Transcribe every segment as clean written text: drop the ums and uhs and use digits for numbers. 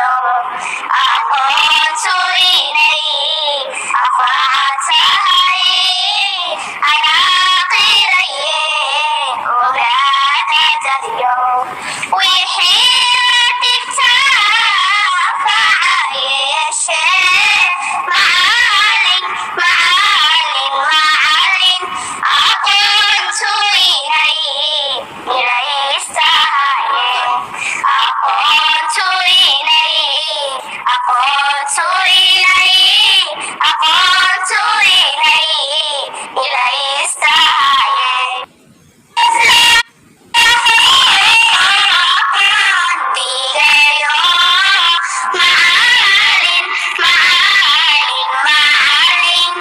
Aqoon surinay, afaat sahaye, anak qiraye, ogaade dadyo. Wixii tigtaa facayeeshe, macalin, macalin, macalin, aqoon surinay, inaystahaye. Aqoon surinay, aqoon surinay, aqoon surinay, inaystahaye. Digayo, macalin, macalin, macalin,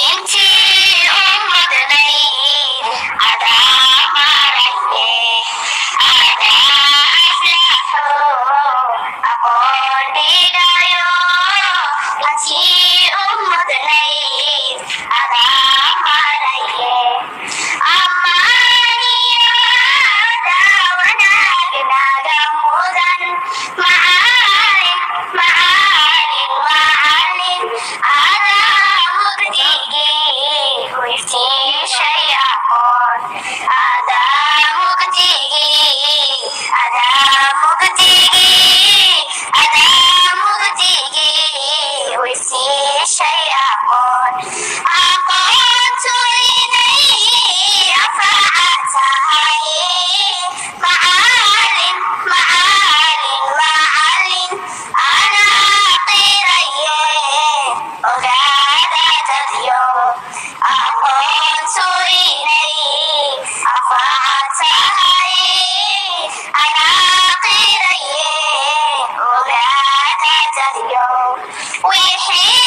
intii ummadnayd adaa maraye, adaa aflaxo. Aqoon digayo, intii ummadnayd adaa maraye. Ammaaniyo wanaagnaga mudan, macalin, macalin, macalin, adaa mugdigii u iftiishay aqoon. Adaa mugdigii, adaa mugdigii, adaa mugdigii u iftiishay aqoon. Aqoon surinay, afaat sahaye, macalin, macalin, macalin, anak qiraye, ogaade dadyo. Aqoon surinay, afaat sahaye, anak qiraye, ogaade dadyo. Wixii